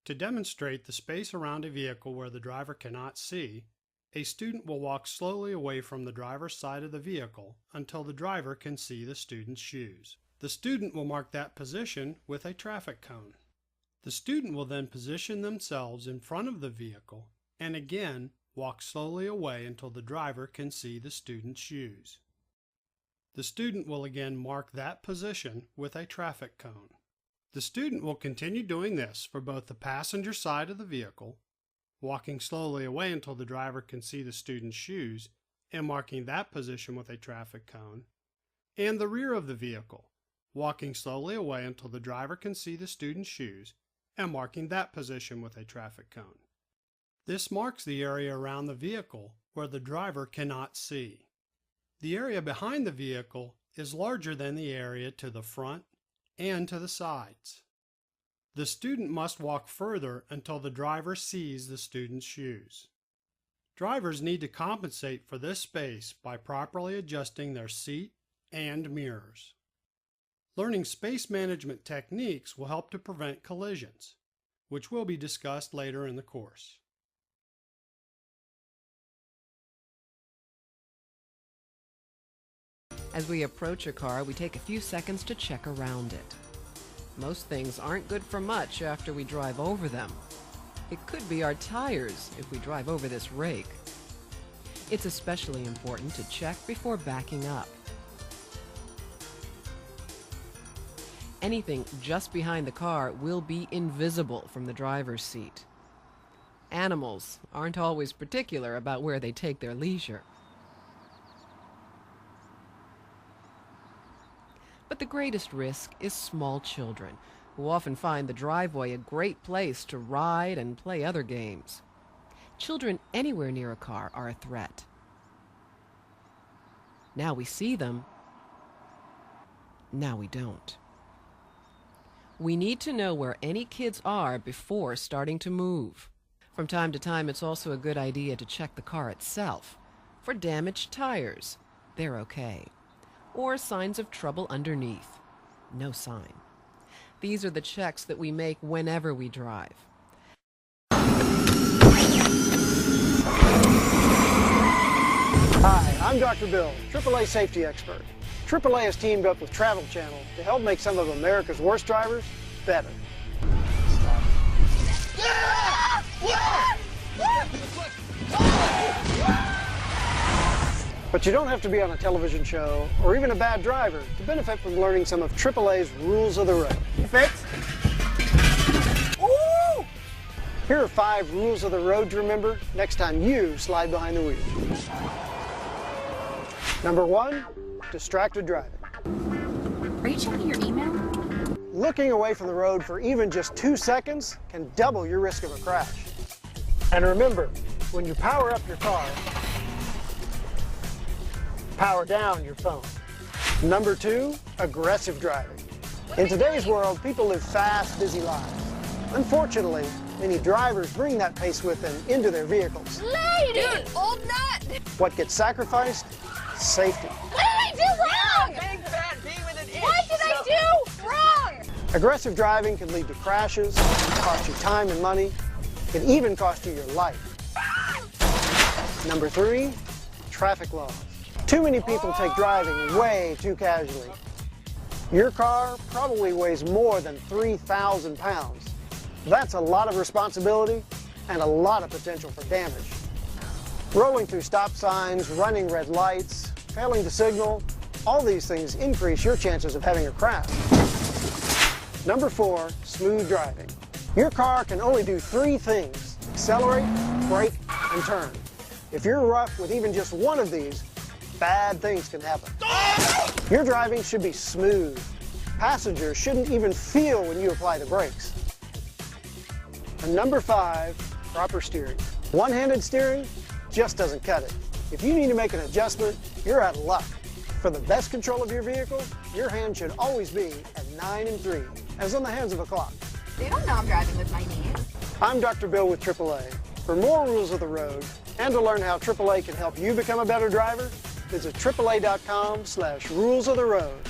To demonstrate the space around a vehicle where the driver cannot see, a student will walk slowly away from the driver's side of the vehicle until the driver can see the student's shoes. The student will mark that position with a traffic cone. The student will then position themselves in front of the vehicle and again walk slowly away until the driver can see the student's shoes. The student will again mark that position with a traffic cone. The student will continue doing this for both the passenger side of the vehicle, walking slowly away until the driver can see the student's shoes and marking that position with a traffic cone, and the rear of the vehicle, walking slowly away until the driver can see the student's shoes and marking that position with a traffic cone. This marks the area around the vehicle where the driver cannot see. The area behind the vehicle is larger than the area to the front and to the sides. The student must walk further until the driver sees the student's shoes. Drivers need to compensate for this space by properly adjusting their seat and mirrors. Learning space management techniques will help to prevent collisions, which will be discussed later in the course. As we approach a car, we take a few seconds to check around it. Most things aren't good for much after we drive over them. It could be our tires if we drive over this rake. It's especially important to check before backing up. Anything just behind the car will be invisible from the driver's seat. Animals aren't always particular about where they take their leisure. But the greatest risk is small children, who often find the driveway a great place to ride and play other games. Children anywhere near a car are a threat. Now we see them, now we don't. We need to know where any kids are before starting to move. From time to time, it's also a good idea to check the car itself for damaged tires. They're okay. Or signs of trouble underneath. No sign. These are the checks that we make whenever we drive. Hi, I'm Dr. Bill, AAA safety expert. AAA has teamed up with Travel Channel to help make some of America's worst drivers better. But you don't have to be on a television show or even a bad driver to benefit from learning some of AAA's rules of the road. Fix. Ooh! Here are 5 rules of the road to remember next time you slide behind the wheel. Number 1, distracted driving. Are you checking your email? Looking away from the road for even just 2 seconds can double your risk of a crash. And remember, when you power up your car, power down your phone. Number 2, aggressive driving. In today's world, people live fast, busy lives. Unfortunately, many drivers bring that pace with them into their vehicles. Lady! Dude, old nut! What gets sacrificed? Safety. What did I do wrong? Big fat bee with an itch. What did I do wrong? Aggressive driving can lead to crashes, cost you time and money, can even cost you your life. Number 3, traffic laws. Too many people take driving way too casually. Your car probably weighs more than 3,000 pounds. That's a lot of responsibility and a lot of potential for damage. Rolling through stop signs, running red lights, failing to signal, all these things increase your chances of having a crash. Number 4, smooth driving. Your car can only do 3 things: accelerate, brake, and turn. If you're rough with even just one of these, bad things can happen. Your driving should be smooth. Passengers shouldn't even feel when you apply the brakes. And number 5, proper steering. One-handed steering just doesn't cut it. If you need to make an adjustment, you're out of luck. For the best control of your vehicle, your hand should always be at 9 and 3, as on the hands of a clock. They don't know I'm driving with my knees. I'm Dr. Bill with AAA. For more rules of the road and to learn how AAA can help you become a better driver, visit AAA.com/rules of the road.